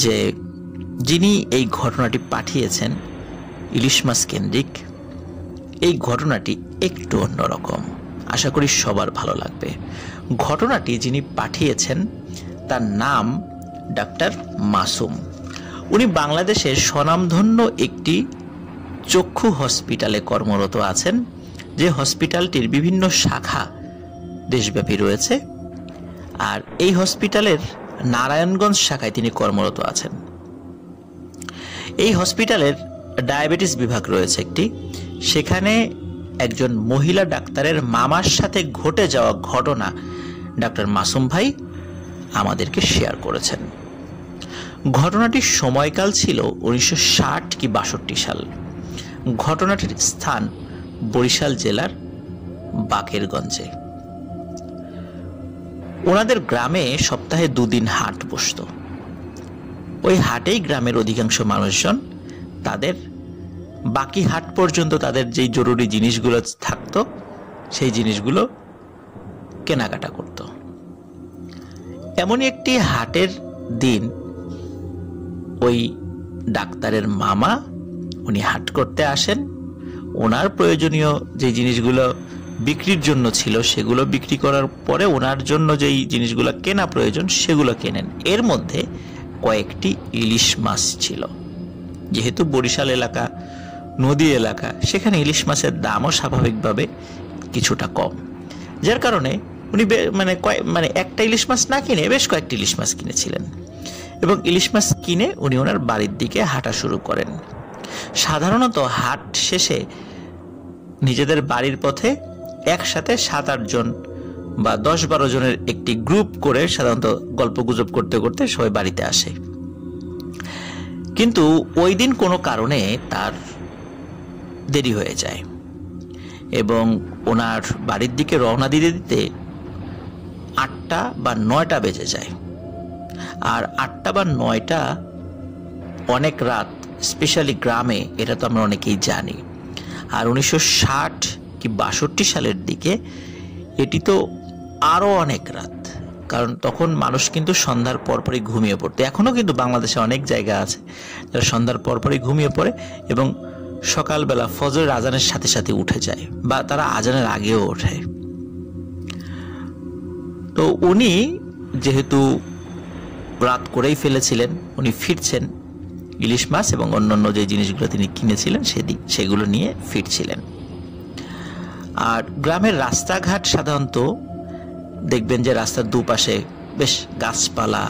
যে যিনি এই ঘটনাটি পাঠিয়েছেন ইলিশ মাছ কেন্দ্রিক, এই ঘটনাটি একটু অন্যরকম। আশা করি সবার ভালো লাগবে। ঘটনাটি যিনি পাঠিয়েছেন তার নাম ডাক্তার মাসুম। উনি বাংলাদেশের স্বনামধন্য একটি চক্ষু হসপিটালে কর্মরত আছেন, যে হসপিটালটির বিভিন্ন শাখা দেশব্যাপী রয়েছে। আর এই হসপিটালের নারায়ণগঞ্জ শাখায় তিনি কর্মরত আছেন। এই হসপিটালের ডায়াবেটিস বিভাগ রয়েছে একটি, সেখানে একজন মহিলা ডাক্তারের মামার সাথে ঘটে যাওয়া ঘটনা ডাক্তার মাসুম ভাই আমাদেরকে শেয়ার করেছেন। ঘটনাটির সময়কাল ছিল 1960 কি 62 সাল। ঘটনাটির স্থান বরিশাল জেলার বাকেরগঞ্জে। ওনাদের গ্রামে সপ্তাহে 2 দিন হাট বসত। ওই হাটেই গ্রামের অধিকাংশ মানুষজন তাদের বাকি হাট পর্যন্ত তাদের যেই জরুরি জিনিসগুলো থাকতো সেই জিনিসগুলো কেনাকাটা করত। এমনই একটি হাটের দিন ওই ডাক্তারের মামা উনি হাট করতে আসেন। ওনার প্রয়োজনীয় যে জিনিসগুলো বিক্রির জন্য ছিল সেগুলো বিক্রি করার পরে ওনার জন্য যেই জিনিসগুলো কেনা প্রয়োজন সেগুলো কেনেন। এর মধ্যে কয়েকটি ইলিশ মাছ ছিল। যেহেতু বরিশাল এলাকা নদী এলাকা, সেখানে ইলিশ মাছের দামও স্বাভাবিকভাবে কিছুটা কম, যার কারণে উনি মানে একটা ইলিশ মাছ না কিনে বেশ কয়েকটি ইলিশ মাছ কিনেছিলেন। এবং ইলিশ মাছ কিনে উনি ওনার বাড়ির দিকে হাঁটা শুরু করেন। সাধারণত হাট শেষে নিজেদের বাড়ির পথে একসাথে 7-8 জন বা 10-12 জনের একটি গ্রুপ করে সাধারণত গল্প গুজব করতে করতে সবাই বাড়িতে আসে। কিন্তু ওই দিন কোনো কারণে তার দেরি হয়ে যায় এবং ওনার বাড়ির দিকে রওনা দিতে দিতে 8টা বা 9টা বেজে যায়। আর 8টা বা 9টা অনেক রাত, স্পেশালি গ্রামে, এটা তো আমরা অনেকেই জানি। আর 1960 কি 62 সালের দিকে এটি তো আরও অনেক রাত, কারণ তখন মানুষ কিন্তু সন্ধ্যার পরপরই ঘুমিয়ে পড়তো। এখনও কিন্তু বাংলাদেশে অনেক জায়গা আছে যারা সন্ধ্যার পরপরই ঘুমিয়ে পড়ে এবং সকালবেলা ফজরের আজানের সাথে সাথে উঠে যায় বা তারা আজানের আগেও ওঠে। তো উনি যেহেতু রাত করেই ফেলেছিলেন, উনি ফিরছেন ইলিশ মাছ এবং অন্যান্য যে জিনিসগুলো তিনি কিনেছিলেন সেগুলো নিয়ে ফিরছিলেন। আর গ্রামের রাস্তাঘাট সাধারণত দেখবেন যে রাস্তার দুপাশে বেশ গাছপালা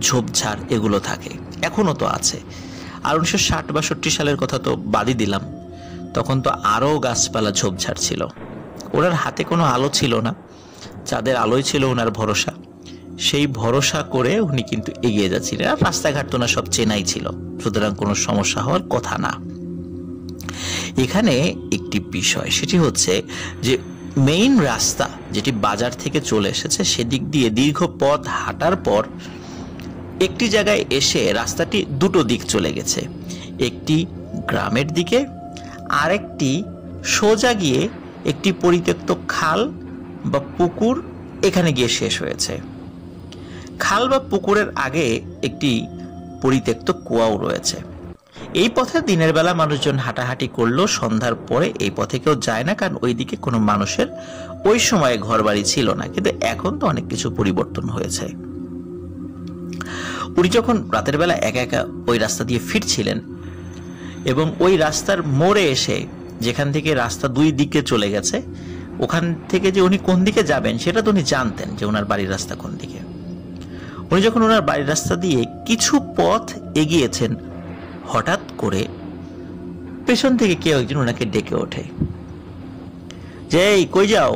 ঝোপঝাড় এগুলো থাকে, এখনো তো আছে। আর 1960-62 সালের কথা তো বাদই দিলাম, তখন তো আরও গাছপালা ঝোপঝাড় ছিল। ওনার হাতে কোনো আলো ছিল না, চাঁদের আলোই ছিল ওনার ভরসা। সেই ভরসা করে উনি কিন্তু এগিয়ে যাচ্ছিলেন। আর রাস্তাঘাট তো না সব চেনাই ছিল, সুতরাং কোনো সমস্যা হওয়ার কথা না। এখানে একটি বিষয়, সেটি হচ্ছে যে মেইন রাস্তা যেটি বাজার থেকে চলে এসেছে সেদিক দিয়ে দীর্ঘ পথ হাঁটার পর একটি জায়গায় এসে রাস্তাটি দুটো দিক চলে গেছে, একটি গ্রামের দিকে আর একটি সোজা গিয়ে একটি পরিত্যক্ত খাল বা পুকুর এখানে গিয়ে শেষ হয়েছে। খাল বা পুকুরের আগে একটি পরিত্যক্ত কুয়াও রয়েছে। এই পথে দিনের বেলা মানুষজন হাঁটাহাঁটি করলেও সন্ধ্যার পরে এই পথে কেউ যায় না, কারণ ওইদিকে কোনো মানুষের ওই সময়ে ঘরবাড়ি ছিল না। কিন্তু এখন তো অনেক কিছু পরিবর্তন হয়েছে। উনি যখন রাতের বেলা একা একা ওই রাস্তা দিয়ে ফিরছিলেন এবং ওই রাস্তার মোড়ে এসে, যেখান থেকে রাস্তা দুই দিকে চলে গেছে, ওখান থেকে যে উনি কোন দিকে যাবেন সেটা তো উনি জানতেন যে ওনার বাড়ির রাস্তা কোন দিকে। উনি যখন ওনার বাড়ির রাস্তা দিয়ে কিছু পথ এগিয়েছেন, হঠাৎ করে পেছন থেকে কেউ একজন ওনাকে ডেকে ওঠে যে, এই কই যাও,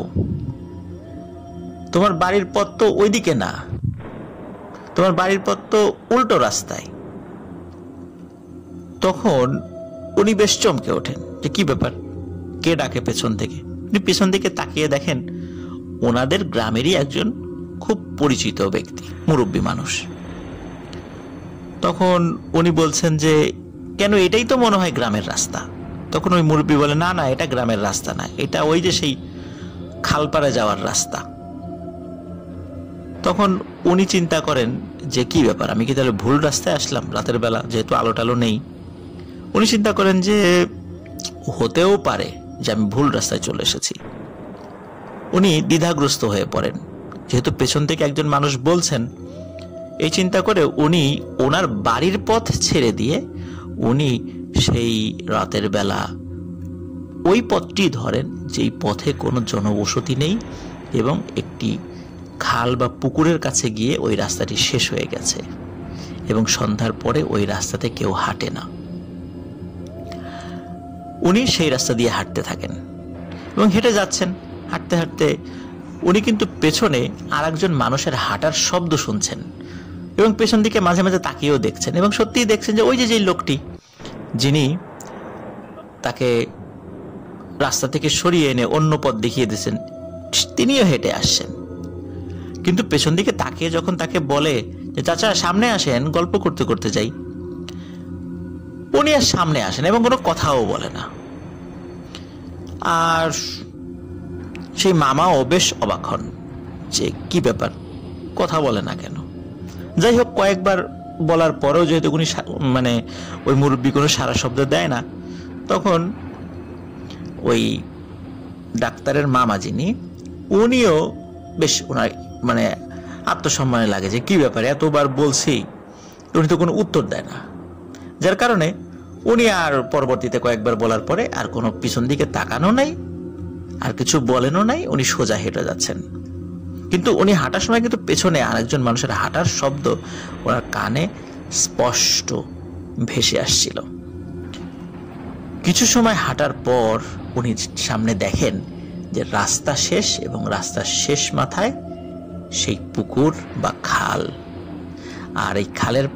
তোমার বাড়ির পথ তো ওইদিকে না, তোমার বাড়ির পথ তো উল্টো রাস্তায়। তখন উনি বেশ চমকে ওঠেন যে কি ব্যাপার, কে ডাকে পেছন থেকে। উনি পেছন দিকে তাকিয়ে দেখেন ওনাদের গ্রামেরই একজন খুব পরিচিত ব্যক্তি, মুরব্বী মানুষ। তখন উনি বলছেন যে, কেন, এটাই তো মনে হয় গ্রামের রাস্তা। তখন ওই মুরব্বী বলে, না না, এটা গ্রামের রাস্তা না, এটা ওই যে সেই খালপাড়ে যাওয়ার রাস্তা। তখন উনি চিন্তা করেন যে কি ব্যাপার, আমি কি তাহলে ভুল রাস্তায় আসলাম রাতের বেলা, যেহেতু আলো টালো নেই। উনি চিন্তা করেন যে হতেও পারে যে আমি ভুল রাস্তায় চলে এসেছি। উনি দ্বিধাগ্রস্ত হয়ে পড়েন, যেহেতু পেছন থেকে একজন মানুষ বলছেন। এই চিন্তা করে উনি ওনার বাড়ির পথ ছেড়ে দিয়ে উনি সেই রাতের বেলা ওই পথটি ধরেন যেই পথে কোনো জনবসতি নেই এবং একটি খাল বা পুকুরের কাছে গিয়ে ওই রাস্তাটি শেষ হয়ে গেছে এবং সন্ধ্যার পরে ওই রাস্তাতে কেউ হাঁটে না। উনি সেই রাস্তা দিয়ে হাঁটতে থাকেন এবং হেঁটে যাচ্ছেন। হাঁটতে হাঁটতে উনি কিন্তু পেছনে আর একজন মানুষের হাঁটার শব্দ শুনছেন এবং পেছন দিকে মাঝে মাঝে তাকিয়েও দেখছেন এবং সত্যিই দেখছেন যে ওই যে লোকটি যিনি তাকে রাস্তা থেকে সরিয়ে এনে অন্য পথ দেখিয়ে দিয়েছেন, তিনিও হেঁটে আসছেন। কিন্তু পেছন দিকে তাকিয়ে যখন তাকে বলে যে চাচা সামনে আসেন, গল্প করতে করতে যাই, উনি আর সামনে আসেন এবং কোনো কথাও বলে না। আর সেই মামাও বেশ অবাক হন যে কি ব্যাপার, কথা বলে না কেন। যাই হোক, কয়েকবার বলার পরেও যেহেতু উনি মানে ওই মুরব্বী কোনো সারা শব্দ দেয় না, তখন ওই ডাক্তারের মামা যিনি, উনিও বেশ ওনার মানে আত্মসম্মানে লাগে যে কি ব্যাপার, এতবার বলছি উনি তো কোনো উত্তর দেয় না। যার কারণে উনি আর পরবর্তীতে কয়েকবার বলার পরে আর কোনো পিছন দিকে তাকানো নাই, আর কিছু বলেনও নাই, উনি সোজা হেঁটে যাচ্ছেন। কিন্তু উনি হাঁটার সময় কিন্তু পেছনে আরেকজন মানুষের হাঁটার শব্দ ওনার কানে স্পষ্ট ভেসে আসছিল। কিছু সময় হাঁটার পর উনি সামনে দেখেন যে রাস্তা শেষ এবং রাস্তার শেষ মাথায় সেই পুকুর বা খাল, আর এই খালের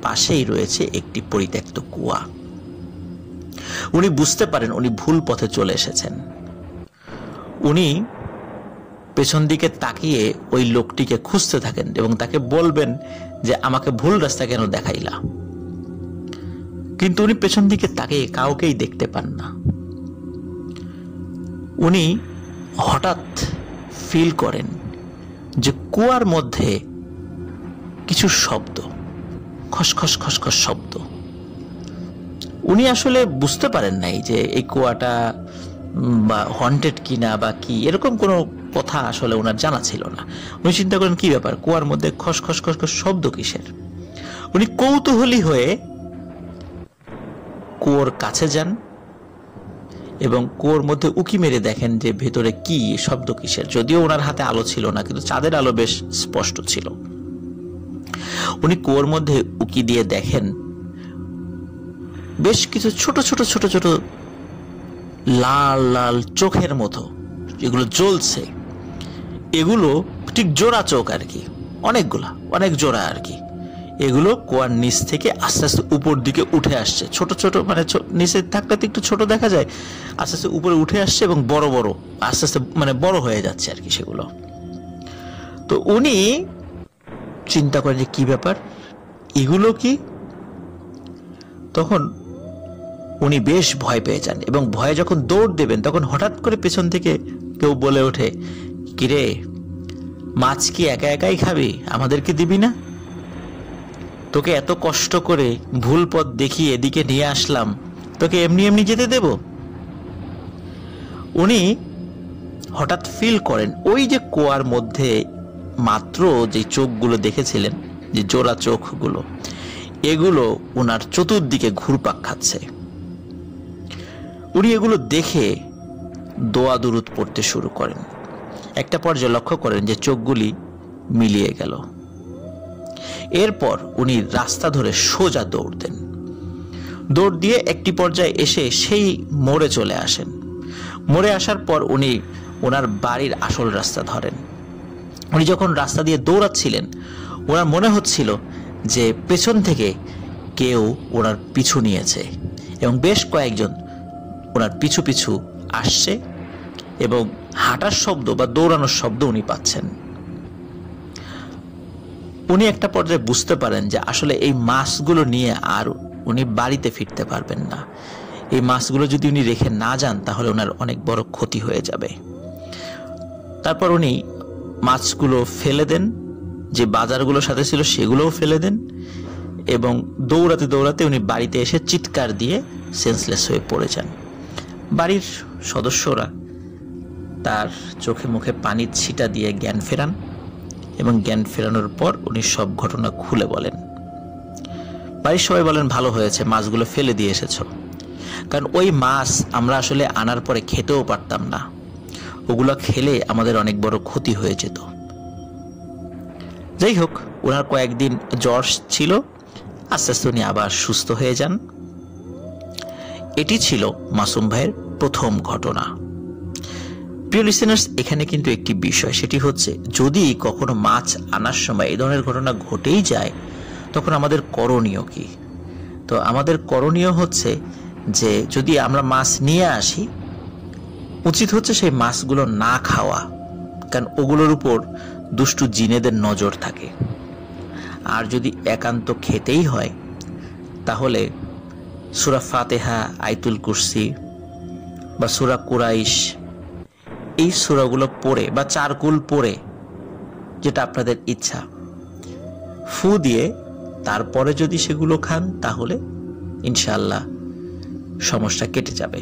পাশেই রয়েছে একটি পরিত্যক্ত কুয়া। উনি বুঝতে পারেন উনি ভুল পথে চলে এসেছেন। উনি পেছন দিকে তাকিয়ে ওই লোকটিকে খুঁজতে থাকেন এবং তাকে বলবেন যে আমাকে ভুল রাস্তা কেন দেখাইলা। কিন্তু উনি পেছন দিকে তাকিয়ে কাউকেই দেখতে পান না। উনি হঠাৎ ফিল করেন যে কুয়ার মধ্যে কিছু শব্দ, খসখস খসখস শব্দ। উনি আসলে বুঝতে পারেন নাই যে এই কুয়াটা বা হন্টেড কিনা বা কি, এরকম কোনো কথা আসলে ওনার জানা ছিল না। উনি চিন্তা করেন কি ব্যাপার, কুয়ার মধ্যে খসখস খসখস শব্দ কিসের। উনি কৌতূহলী হয়ে কুয়োর কাছে যান এবং কুয়োর মধ্যে উকি মেরে দেখেন যে ভেতরে কি শব্দ কিসের। যদিও ওনার হাতে আলো ছিল না, কিন্তু চাঁদের আলো বেশ স্পষ্ট ছিল। উনি কুয়োর মধ্যে উকি দিয়ে দেখেন বেশ কিছু ছোট ছোট ছোট ছোট লাল লাল চোখের মতো যেগুলো জ্বলছে। এগুলো ঠিক জোড়া চোখ আর কি, অনেকগুলা, অনেক জোড়া আর কি। এগুলো কুয়ার নিচ থেকে আস্তে আস্তে উপর দিকে উঠে আসছে। ছোট ছোট মানে নিচে থাকলে তো একটু ছোট দেখা যায়, আস্তে আস্তে উপরে উঠে আসছে এবং বড় বড় আস্তে আস্তে মানে বড় হয়ে যাচ্ছে আর কি সেগুলো। তো উনি চিন্তা করেন যে কি ব্যাপার, এগুলো কি। তখন উনি বেশ ভয় পেয়ে যান এবং ভয়ে যখন দৌড় দেবেন তখন হঠাৎ করে পেছন থেকে কেউ বলে ওঠে, কিরে মাছ কি একা একাই খাবি, আমাদেরকে দিবি না? তোকে এত কষ্ট করে ভুল পথ দেখিয়ে এদিকে নিয়ে আসলাম, তোকে এমনি এমনি যেতে দেব? উনি হঠাৎ ফিল করেন ওই যে কুয়ার মধ্যে মাত্র যে চোখগুলো দেখেছিলেন, যে জোড়া চোখগুলো, এগুলো ওনার চতুর্দিকে ঘুরপাক খাচ্ছে। উনি এগুলো দেখে দোয়া দুরুদ পড়তে শুরু করেন। একটা পর্যায়ে লক্ষ্য করেন যে চোখগুলি মিলিয়ে গেল। এরপর উনি রাস্তা ধরে সোজা দৌড় দেন। দৌড় দিয়ে একটি পর্যায়ে এসে সেই মোড়ে চলে আসেন। মোড়ে আসার পর উনি ওনার বাড়ির আসল রাস্তা ধরেন। উনি যখন রাস্তা দিয়ে দৌড়াচ্ছিলেন ওনার মনে হচ্ছিল যে পেছন থেকে কেউ ওনার পিছু নিয়েছে এবং বেশ কয়েকজন ওনার পিছু পিছু আসছে এবং হাঁটার শব্দ বা দৌড়ানোর শব্দ উনি পাচ্ছেন। উনি একটা পর্যায়ে বুঝতে পারেন যে আসলে এই মাছগুলো নিয়ে আর উনি বাড়িতে ফিরতে পারবেন না। এই মাছগুলো যদি উনি রেখে না যান তাহলে ওনার অনেক বড় ক্ষতি হয়ে যাবে। তারপর উনি মাছগুলো ফেলে দেন, যে বাজারগুলো সাথে ছিল সেগুলোও ফেলে দেন, এবং দৌড়াতে দৌড়াতে উনি বাড়িতে এসে চিৎকার দিয়ে সেন্সলেস হয়ে পড়ে যান। বাড়ির সদস্যরা তার চোখে মুখে পানির ছিটা দিয়ে জ্ঞান ফেরান, এবং জ্ঞান ফেরানোর পর উনি সব ঘটনা খুলে বলেন। বাড়ির সবাই বলেন, ভালো হয়েছে মাছগুলো ফেলে দিয়ে এসেছো, কারণ ওই মাছ আমরা আসলে আনার পরে খেতেও পারতাম না, ওগুলো খেলে আমাদের অনেক বড় ক্ষতি হয়ে যেত। যাই হোক, ওনার কয়েকদিন জ্বর ছিল, আস্তে আস্তে উনি আবার সুস্থ হয়ে যান। এটি ছিল মাসুম ভাইয়ের প্রথম ঘটনা। প্রিয় লিসেনার্স, এখানে কিন্তু একটি বিষয়, সেটি হচ্ছে যদি কখনো মাছ আনার সময় এই ধরনের ঘটনা ঘটেই যায়, তখন আমাদের করণীয় কি? তো আমাদের করণীয় হচ্ছে যে যদি আমরা মাছ নিয়ে আসি, উচিত হচ্ছে সেই মাছগুলো না খাওয়া, কারণ ওগুলোর উপর দুষ্টু জিনেদের নজর থাকে। আর যদি একান্ত খেতেই হয়, তাহলে সূরা ফাতিহা, আয়াতুল কুরসি বা সূরা কুরাইশ, এই সূরাগুলো পড়ে বা চারকুল পড়ে, যেটা আপনাদের ইচ্ছা, ফু দিয়ে তারপরে যদি সেগুলো খান, তাহলে ইনশাআল্লাহ সমস্যা কেটে যাবে।